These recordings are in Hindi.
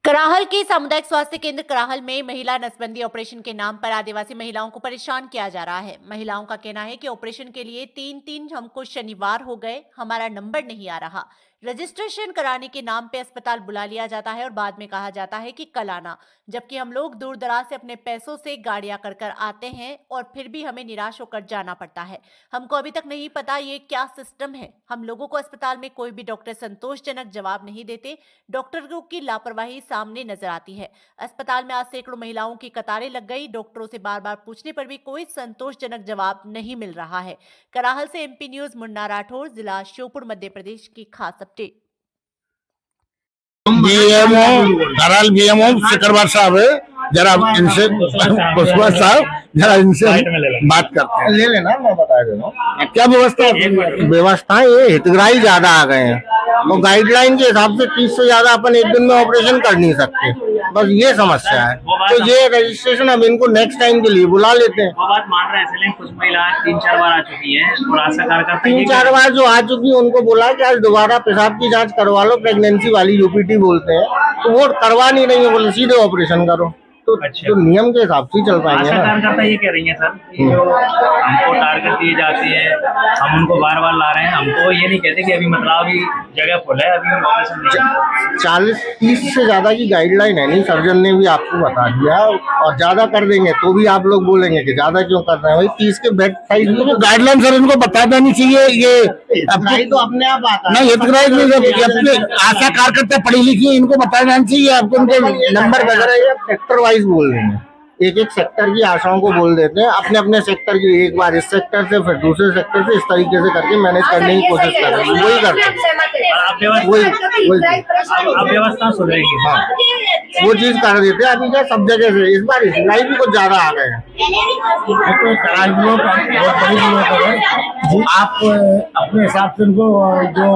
कराहल के सामुदायिक स्वास्थ्य केंद्र कराहल में महिला नसबंदी ऑपरेशन के नाम पर आदिवासी महिलाओं को परेशान किया जा रहा है। महिलाओं का कहना है कि ऑपरेशन के लिए तीन हमको शनिवार हो गए, हमारा नंबर नहीं आ रहा। रजिस्ट्रेशन कराने के नाम पे अस्पताल बुला लिया जाता है और बाद में कहा जाता है कि कल आना, जबकि हम लोग दूर दराज से अपने पैसों से गाड़ियां कर आते हैं और फिर भी हमें निराश होकर जाना पड़ता है। हमको अभी तक नहीं पता ये क्या सिस्टम है। हम लोगों को अस्पताल में कोई भी डॉक्टर संतोषजनक जवाब नहीं देते। डॉक्टरों की लापरवाही सामने नजर आती है। अस्पताल में आज सैकड़ों महिलाओं की कतारें लग गई। डॉक्टरों से बार बार पूछने पर भी कोई संतोषजनक जवाब नहीं मिल रहा है। कराहल से एमपी न्यूज मुन्ना राठौर, जिला श्योपुर, मध्य प्रदेश की खास अपडेट। कराल बीएमओ शुक्रवार साहब है, जरा इनसे जरा इनसे बात करते हैं। ले लेना, मैं बता दे रहा हूँ क्या व्यवस्था व्यवस्था। ये हितग्राही ज्यादा आ गए हैं, तो गाइडलाइन के हिसाब से 30 से ज्यादा अपन एक दिन में ऑपरेशन कर नहीं सकते। बस ये समस्या है। तो ये रजिस्ट्रेशन अब इनको नेक्स्ट टाइम के लिए बुला लेते हैं। वो बात मान रहे हैं, इसलिए कुछ महिलाएं 3-4 बार आ चुकी हैं और आशा कार्यकर्ता 3-4 बार जो आ चुकी है उनको बोला कि आज दोबारा पेशाब की जांच करवा लो, प्रेगनेंसी वाली यूपीटी बोलते हैं, तो वो करवा नहीं रही है, बोले सीधे ऑपरेशन करो। तो जो नियम के हिसाब से चल पाएंगे आशा ना। कार्यकर्ता ये कह रही है सर कि जो हमको टारगेट दिए जाते हैं, हम उनको बार बार ला रहे हैं। हमको ये नहीं कहते कि अभी मतलब अभी जगह फुल है, अभी ऑपरेशन नहीं। 40-30 से ज्यादा की गाइडलाइन है नहीं, सर्जन ने भी आपको बता दिया। और ज्यादा कर देंगे तो भी आप लोग बोलेंगे कि ज्यादा क्यों कर रहे हैं। भाई 30 के बेड साइज में गाइडलाइन सर इनको बता देनी चाहिए। ये तो अपने आप आता नहीं, अपने आशा कार्यकर्ता पढ़ी लिखी, इनको बता देना चाहिए। आपको उनके नंबर वगैरह सेक्टर वाइज बोल देंगे, एक एक सेक्टर की आशाओं को बोल देते हैं। अपने अपने सेक्टर की एक बार इस सेक्टर से, फिर दूसरे सेक्टर से, इस तरीके से करके मैनेज करने की कोशिश कर रहे हैं। वही करते हैं, अब व्यवस्था सुधरेगी। हाँ, वो चीज कर देते हैं। अभी क्या सब जगह से इस बार सिलाई भी कुछ ज्यादा आ गए हैं। आप अपने हिसाब से उनको जो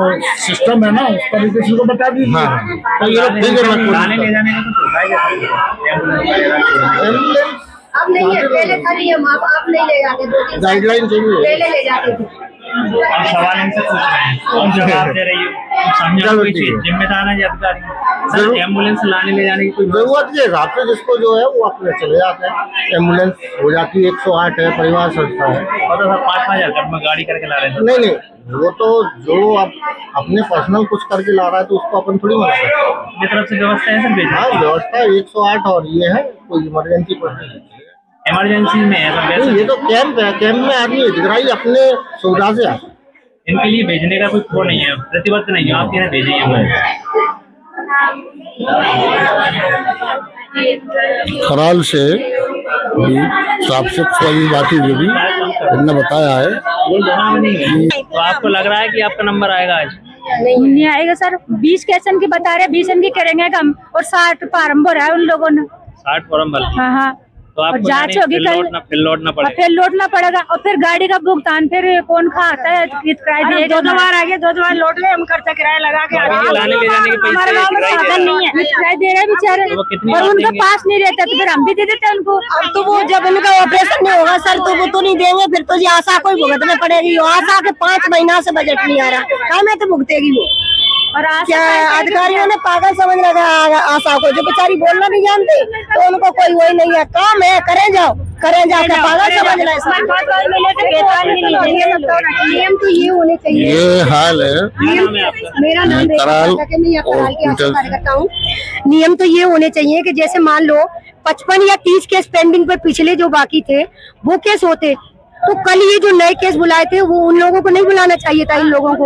सिस्टम है ना, उस तरीके से उनको बता दीजिए। हाँ, तो ये लोग ठीक है। लाने ले जाने का तो होता है, एम्बुलेंस अब नहीं है, पहले था नियम, अब नहीं ले जाते। 2-3 गाइडलाइन चाहिए, पहले ले जाते थे। हम सवाल इनसे पूछ रहे हैं, कौन जवाब दे रही है? समझा कोई चीज जिम्मेदार है अधिकारी सर। एम्बुलेंस लाने ले जाने की कोई जरूरत के हिसाब से जिसको जो है वो अपने चले जाते हैं। एम्बुलेंस हो जाती है, 108 है, परिवार संस्था है। और तो सर 5-5 हजार में गाड़ी करके ला रहे हैं। नहीं, वो तो जो अब अपने पर्सनल कुछ करके ला रहा है तो उसको अपन थोड़ी मना सकते हैं। अपनी तरफ से व्यवस्था है सर। हाँ, व्यवस्था 108 और ये है, कोई इमरजेंसी पर नहीं। इमरजेंसी में है सर। नहीं, ये तो कैंप है, कैंप में आदमी हितग्राही अपने सुविधा से आता है। इनके लिए भेजने का कोई वो नहीं है, प्रतिबद्ध नहीं है, आप यहाँ भेजेंगे। खराल से साफ सफाई बाकी जो भी इन्होंने बताया है। तो आपको लग रहा है कि आपका नंबर आएगा आज? नहीं आएगा सर। 20 क्वेश्चन की बता रहे, 20 की करेंगे कम, और 60 फार्म भरा है उन लोगों ने। 60 फॉर्म भर। हाँ, तो आपको जांच होगी कल, फिर लौटना पड़ेगा। फिर लौटना पड़ेगा, और फिर गाड़ी का भुगतान फिर कौन खाता है? किराया देगा? 2 बार आ गए, 2 बार लौट गए, हम खर्चा किराया लगा के लाने ले जाने के पैसे हमारे गाँव में साधन नहीं है, किराया दे रहे हैं बेचारे, और उनके पास नहीं रहता तो फिर हम भी दे देते उनको। अब तो वो जब इनका ऑपरेशन नहीं होगा सर तो वो तो नहीं देंगे, फिर तो ये आशा को ही भुगतने पड़ेगी। आशा के 5 महीना से बजट नहीं आ रहा, क्या में तो भुगतेगी वो। और क्या अधिकारियों ने पागल समझ रखा आशा को, जो बेचारी बोलना नहीं जानती, तो उनको कोई वही नहीं है, काम है, करे जाओ क्या पागल समझ रहा है। नियम तो ये होने चाहिए। ये हाल है। मेरा नाम कराल मैं यहाँ कराल की आशा कार्यकर्ता हूँ। नियम तो ये होने चाहिए कि जैसे मान लो 55 या 30 केस पेंडिंग पर पिछले जो बाकी थे वो केस होते, तो कल ये जो नए केस बुलाए थे वो उन लोगों को नहीं बुलाना चाहिए था, इन लोगों को,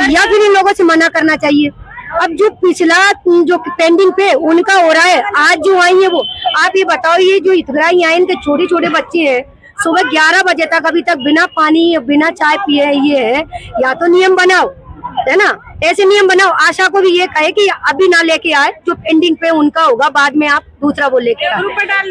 या फिर इन लोगों से मना करना चाहिए। अब जो पिछला जो पेंडिंग पे उनका हो रहा है, आज जो आई है वो, आप ये बताओ, ये जो हितग्राही आए इनके छोटे छोटे बच्चे हैं, सुबह 11 बजे तक अभी तक बिना पानी बिना चाय पिए ये है। या तो नियम बनाओ, है ना, ऐसे नियम बनाओ। आशा को भी ये कहे कि अभी ना लेके आए, जो पेंडिंग पे उनका होगा बाद में आप दूसरा वो लेके आए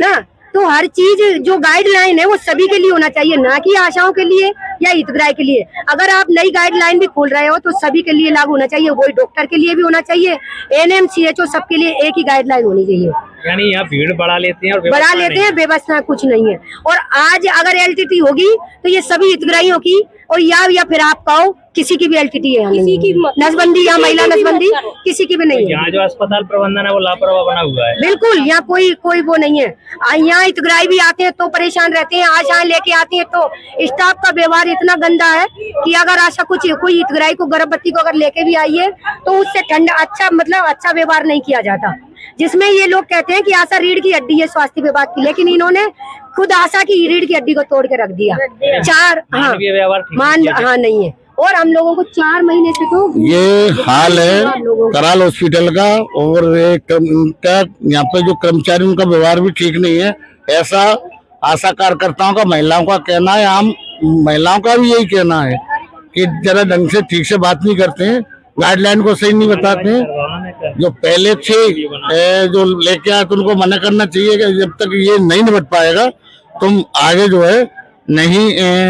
ना। तो हर चीज जो गाइडलाइन है वो सभी के लिए होना चाहिए, ना कि आशाओं के लिए या हितग्राही के लिए। अगर आप नई गाइडलाइन भी खोल रहे हो तो सभी के लिए लागू होना चाहिए, वही डॉक्टर के लिए भी होना चाहिए, एएनएम सीएचओ सबके लिए एक ही गाइडलाइन होनी चाहिए। यानी यहाँ भीड़ बढ़ा लेते हैं और बढ़ा लेते हैं, व्यवस्था कुछ नहीं है। और आज अगर एलटीटी होगी तो ये सभी हितग्राहियों की और या फिर आप कहो किसी की भी एलटीटी है, किसी की नसबंदी या महिला नसबंदी किसी की भी नहीं है। यहाँ जो अस्पताल प्रबंधन है वो लापरवाह बना हुआ है। बिल्कुल, यहाँ कोई वो नहीं है। यहाँ हितग्राही भी आते हैं तो परेशान रहते हैं, आशाएं लेके आते हैं तो स्टाफ का व्यवहार इतना गंदा है कि अगर ऐसा कुछ कोई हितग्राही को गर्भवती को अगर लेके भी आई है तो उससे ठंडा अच्छा व्यवहार नहीं किया जाता। जिसमें ये लोग कहते हैं कि आशा रीढ़ की हड्डी है स्वास्थ्य विभाग की, लेकिन इन्होंने खुद आशा की रीढ़ की हड्डी को तोड़ के रख दिया। हाँ नहीं है। और हम लोगों को 4 महीने से तो ये हाल है कराल हॉस्पिटल का, और उनका यहाँ पे जो कर्मचारी उनका व्यवहार भी ठीक नहीं है, ऐसा आशा कार्यकर्ताओं का, महिलाओं का कहना है। आम महिलाओं का भी यही कहना है कि जरा ढंग से ठीक से बात नहीं करते हैं, गाइडलाइन को सही नहीं बताते हैं। जो पहले थे जो लेके आए तो उनको मना करना चाहिए कि जब तक ये नहीं निपट पाएगा तुम आगे जो है नहीं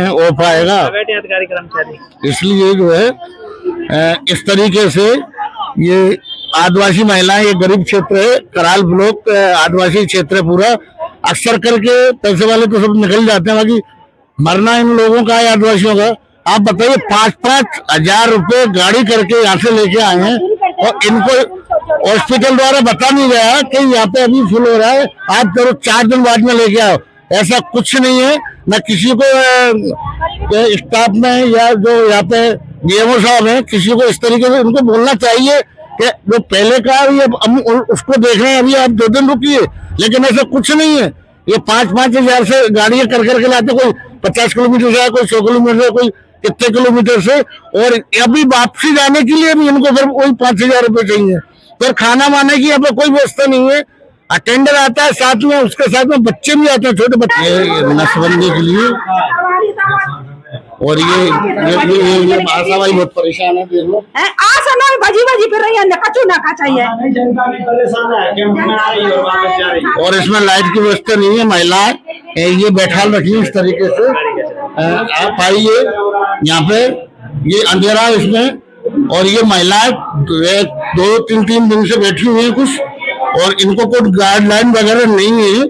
हो पाएगा। अधिकारी कर्मचारी इसलिए जो है इस तरीके से ये आदिवासी महिलाएं, ये गरीब क्षेत्र है, कराल ब्लॉक आदिवासी क्षेत्र है पूरा। अक्सर करके पैसे वाले तो सब निकल जाते हैं, बाकी मरना इन लोगों का है, आदिवासियों का। आप बताइए 5-5 हजार रुपए गाड़ी करके यहाँ से लेके आए हैं और इनको हॉस्पिटल द्वारा बता नहीं गया कि यहाँ पे अभी फुल हो रहा है, आप जरूर 4 दिन बाद में लेके आओ। ऐसा कुछ नहीं है। न किसी को स्टाफ में या जो यहाँ पे डीएमओ साहब है, किसी को इस तरीके से उनको बोलना चाहिए कि जो पहले का ये हम उसको देख रहे हैं, अभी आप 2 दिन रुकिए। लेकिन ऐसा कुछ नहीं है। ये 5-5 हजार से गाड़ियां कर करके लाते, कोई 50 किलोमीटर से, कोई 100 किलोमीटर से, कोई कितने किलोमीटर से, और अभी वापसी जाने के लिए भी इनको फिर वही 5,000 रुपए चाहिए। फिर खाना वाने की यहाँ पे कोई व्यवस्था नहीं है। अटेंडर आता है साथ में, उसके साथ में बच्चे भी आते हैं, छोटे बच्चे नसबंदी के लिए। और ये आशा भाई बहुत परेशान है, देख लो। आशा ना भजी फिर रही है, नकाचू नका चाहिए। और इसमें लाइट की व्यवस्था नहीं है। महिलाएं ये बैठाल रखी है इस तरीके से। आप आइए यहाँ पे, ये अंधेरा है इसमें, और ये महिलाएं 2-3 दिन से बैठी हुई है कुछ, और इनको कोई गाइडलाइन वगैरह नहीं है।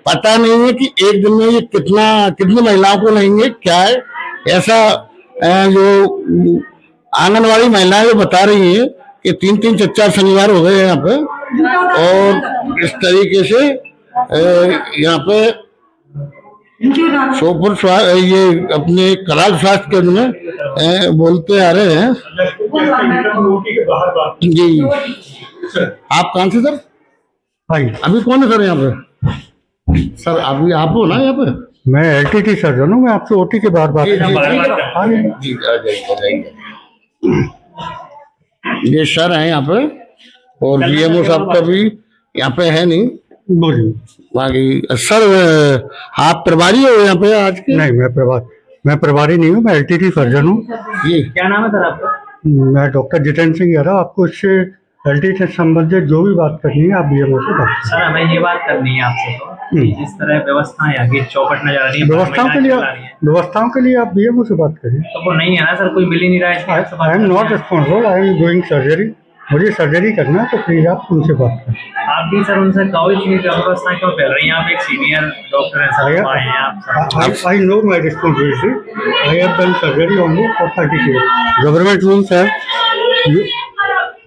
पता नहीं है कि एक दिन में ये कितनी महिलाओं को लेंगे, क्या है। ऐसा जो आंगनवाड़ी महिलाएं जो बता रही हैं कि 3-3, 4-4 शनिवार हो गए हैं यहाँ पे, और इस तरीके से यहाँ पे सोपुर ये अपने कराल स्वास्थ्य केंद्र में बोलते आ रहे हैं। जी, आप कौन से सर? भाई अभी कौन है सर यहाँ पे? सर अभी आप हो ना यहाँ पे? मैं एलटीटी सर्जन हूँ, मैं आपसे ओटी के बाद बात जी आ जाइए। ये सर है यहाँ पे, और डीएमओ साहब का भी यहाँ पे है नहीं। बोलिए। बाकी सर आप प्रभारी हो यहाँ पे आज के? नहीं, मैं प्रभारी नहीं हूँ, मैं एलटीटी सर्जन हूँ। जी, क्या नाम है सर आपका? मैं डॉक्टर जितेंद्र सिंह यादव। आपको इससे एलटीटी से संबंधित जो भी बात करनी है आप डीएमओ से बात करें। सर हमें ये बात करनी है आपसे तो, जिस तरह व्यवस्थाएं आगे चौपट नजर आ रही है, व्यवस्थाओं के लिए आप डीएमओ से बात करिए। तो वो नहीं है ना सर, कोई मिल ही नहीं रहा है। I am not responsible, I am doing surgery. मुझे सर्जरी करना है तो प्लीज आप उनसे बात करें। आप भी सर उनसे कहो, इतनी व्यवस्थाएं क्यों फैल रही हैं? आप एक सीनियर डॉक्टर हैं सर, आए हैं आप। I know my responsibility. I have done surgery only for 30 years. Government rules have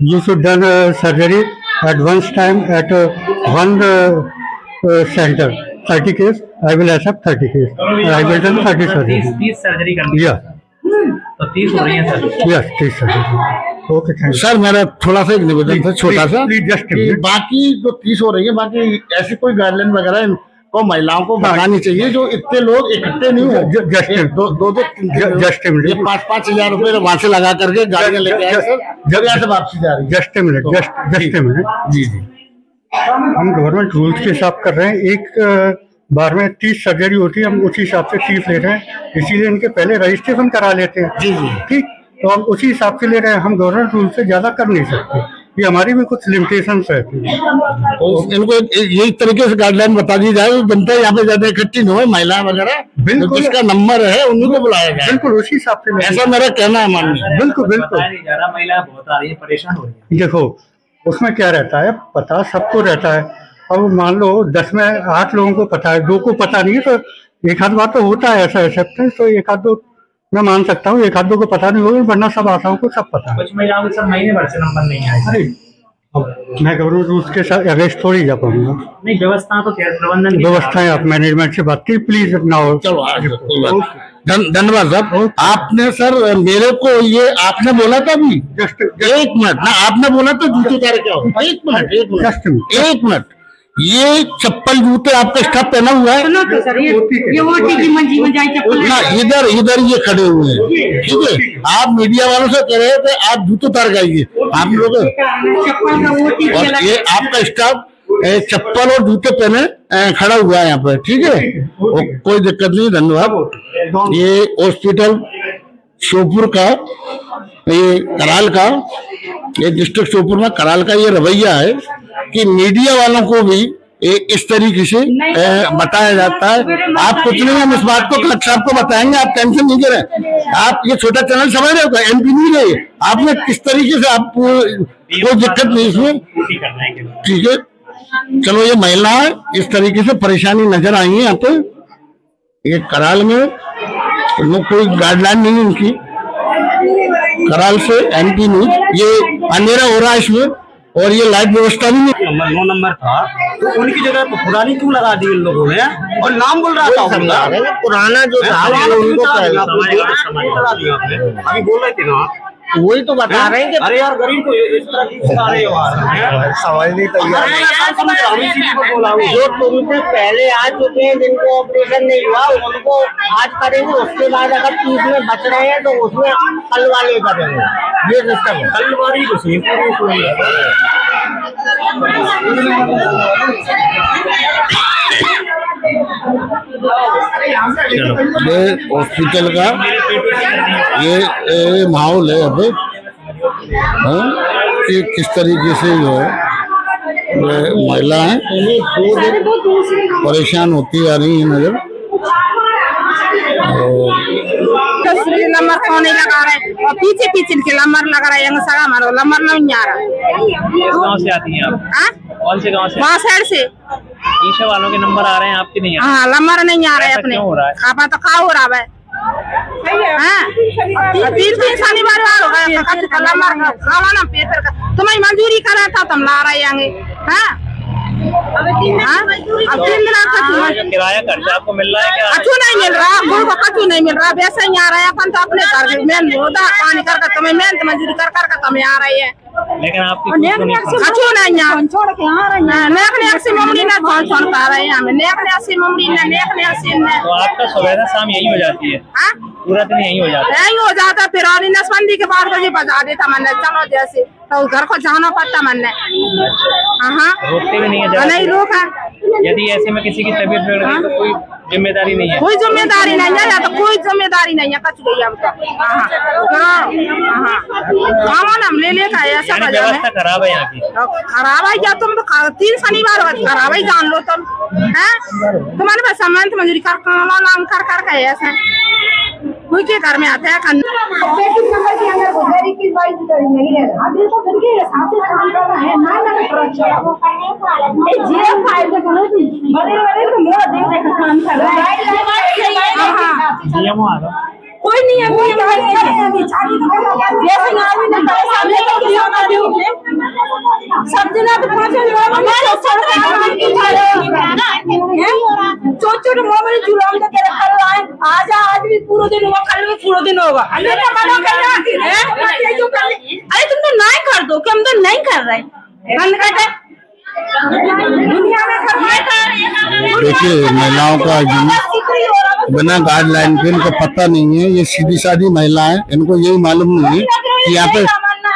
you should done surgery at one time at one center. 30 case. I will accept 30 case. I will done 30 surgery. 30 surgery करनी है? Yeah. तो 30 हो रही है sir? Yes, 30 surgery. Okay, thank you. Sir मेरा थोड़ा सा एक निवेदन था छोटा सा, just कि बाकी जो 30 हो रही है, बाकी ऐसी कोई गाइडलाइन वगैरह को महिलाओं को बतानी चाहिए, जो इतने लोग इकट्ठे नहीं हो। जस्ट ए मिनट, 5-5 हजार रुपए वहां से लगा करके गाड़ियां लेके आए सर, जगह से वापसी जा रही है। Just a minute, just a minute. जी, हम गवर्नमेंट रूल्स के हिसाब कर रहे हैं। एक बार में 30 सर्जरी होती है, हम उसी हिसाब से 30 ले रहे हैं, इसीलिए इनके पहले रजिस्ट्रेशन करा लेते हैं। जी, ठीक, तो हम उसी हिसाब से ले रहे हैं। हम गवर्नमेंट रूल से ज्यादा कर नहीं सकते, ये हमारी भी कुछ लिमिटेशंस है। तो इनको यही तरीके से गाइडलाइन बता दी जाए, जनता यहाँ पे ज्यादा इकट्ठी न हो, महिलाएं वगैरह, बिल्कुल जिसका नंबर है उन्हीं को बुलाया जाए। बिल्कुल उसी हिसाब से, ऐसा मेरा कहना है माननीय। बिल्कुल बिल्कुल। महिला बहुत आ रही है, परेशान हो रही है। देखो उसमें क्या रहता है, पता सबको रहता है। अब मान लो 10 में 8 लोगों को पता है, 2 को पता नहीं है, तो एक आध बार तो होता है ऐसा एक्सेप्टेंस, तो एक आध 2 मैं मान सकता हूँ, एक आध दो को पता नहीं होगा, वरना सब आशाओं को सब पता है। कुछ महिलाओं के सर महीने भर से नंबर नहीं आए। अरे अब मैं गवर्नमेंट रूल्स के साथ अगेंस्ट थोड़ी जा पाऊंगा। नहीं, व्यवस्था तो प्रबंधन की व्यवस्थाएं आप मैनेजमेंट से बात की प्लीज नाउ। चलो धन्यवाद साहब। आपने सर मेरे को ये आपने बोला था अभी जस्ट एक मिनट ना, आपने बोला था जूते उतार के आओ। एक मिनट जस्ट एक मिनट, ये चप्पल जूते आपका स्टाफ पहना हुआ है सुनो तो सर, ये वोटी की मंजी में जाए चप्पल ना, इधर ये खड़े हुए हैं, ठीक है। आप मीडिया वालों से कह रहे थे आप जूते उतार के आइए, आप लोग चप्पल का वोटी और ये आपका स्टाफ चप्पल और जूते पहने खड़ा हुआ है यहाँ पर, ठीक है। कोई दिक्कत नहीं, धन्यवाद। ये हॉस्पिटल श्योपुर का, ये कराल का, ये डिस्ट्रिक्ट श्योपुर में कराल का ये रवैया है कि मीडिया वालों को भी इस तरीके से बताया जाता है। आप कुछ नहीं, हम इस बात को कलेक्टर साहब को बताएंगे, आप टेंशन नहीं करें। आप ये छोटा चैनल समझ रहे हो, एमपी नहीं रहे आपने किस तरीके से, आप कोई दिक्कत नहीं इसमें, ठीक है। चलो, ये महिलाएं इस तरीके से परेशानी नजर आई है यहाँ पे, ये कराल में कोई गाइडलाइन नहीं है इनकी, कराल से एमपी नहीं, ये अंधेरा हो रहा है इसमें, और ये लाइट व्यवस्था भी नहीं। नंबर 9 नंबर था, तो उनकी जगह पुरानी क्यों लगा दी इन लोगों ने? और नाम बोल रहा था पुराना जो था उनको पहले लगा दिया आपने। अभी बोल रहे थे ना, वही तो बता रहे हैं कि अरे यार गरीब को इस तरह की सिखा रहे हो यार। समझ नहीं तैयार। हम इसी को बोला हूँ। जो तुमसे पहले आ चुके हैं, जिनको ऑपरेशन नहीं हुआ, उनको आज करेंगे, उसके बाद अगर 30 में बच रहे हैं तो उसमें कल वाले करेंगे, ये सिस्टम है। कल वाली तो सही ये हॉस्पिटल का ये माहौल है अब, कि किस तरीके से जो है महिलाएं परेशान होती आ रही है नजर। नंबर कौन नहीं लगा रहे, और पीछे पीछे के नंबर लगा रहे हैं, सगा मारो नंबर नहीं आ रहा। गाँव से आती हैं आप? कौन से गाँव से? वहाँ साइड से ईशा वालों के नंबर आ रहे हैं, आपके नहीं आ रहे? हाँ, नंबर नहीं आ रहे अपने। क्यों हो रहा है? खापा तो खा हो रहा है। तीन शनिवार हो गए खावा ना पेपर का, तुम्हें मंजूरी करा था, तुम ला रहे हैं। अब 3 दिन किराया खर्चा आपको मिल रहा है क्या? कछु नहीं मिल रहा, गुड़ को कछु नहीं मिल रहा, वैसे ही आ रहे हैं अपन तो अपने घर मेहनत होता पानी कर तुम्हें मेहनत मजदूरी कर तुम्हें आ रही है, लेकिन आपकी कछु नहीं छोड़ के आ रही है। नेक से मम्मी ने कौन छोड़ पा रहे हैं हमें, नेक से मम्मी ने तो आपका सुबह से शाम यही हो जाती है? पूरा दिन यही हो जाता है? यही हो जाता, फिर और नसबंदी के 12 बजे बजा देता मैंने, चलो जैसे तो घर को जाना पड़ता मैंने। हाँ, रोकते भी नहीं है? नहीं रोका। यदि ऐसे में किसी की तबीयत बिगड़ गई तो कोई जिम्मेदारी नहीं है? कोई जिम्मेदारी नहीं है, या तो कोई जिम्मेदारी नहीं है, कच गई अब तो। हम ले का ऐसा व्यवस्था खराब है यहाँ की? खराब है क्या? तुम तो 3 शनिवार खराब है, जान लो तुम है, तुम्हारे पास सामान मजदूरी कर ऐसा कोई के घर में आता है कोई नहीं है, कोई सब दिन छोटे मोबाइल जुलाम तो तेरे कल आए, आज भी पूरा दिन होगा, कल भी पूरा दिन होगा। अरे तुम तो नहीं कर दो कि हम तो नहीं कर रहे, दुनिया में देखिए, महिलाओं का बिना गाइडलाइन के इनको पता नहीं है, ये सीधी सादी महिलाएं, इनको यही मालूम नहीं है कि यहाँ पे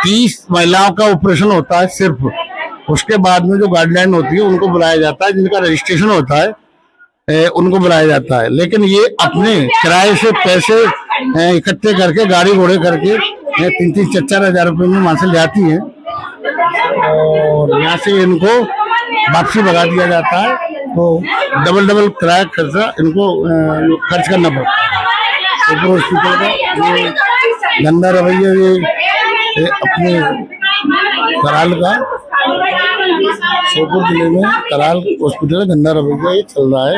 30 महिलाओं का ऑपरेशन होता है सिर्फ, उसके बाद में जो गाइडलाइन होती है उनको बुलाया जाता है, जिनका रजिस्ट्रेशन होता है उनको बुलाया जाता है। लेकिन ये अपने किराए से पैसे इकट्ठे करके, गाड़ी घोड़े करके 3-3, 4-4 हजार रुपए में वहां से ले आती है, और यहाँ से इनको वापसी भगा दिया जाता है, तो डबल किराया खर्चा इनको खर्च करना पड़ता है। ऊपर हॉस्पिटल का ये गंदा रवैया, ये अपने कराल का, श्योपुर जिले में कराल हॉस्पिटल का गंदा रवैया ये चल रहा है।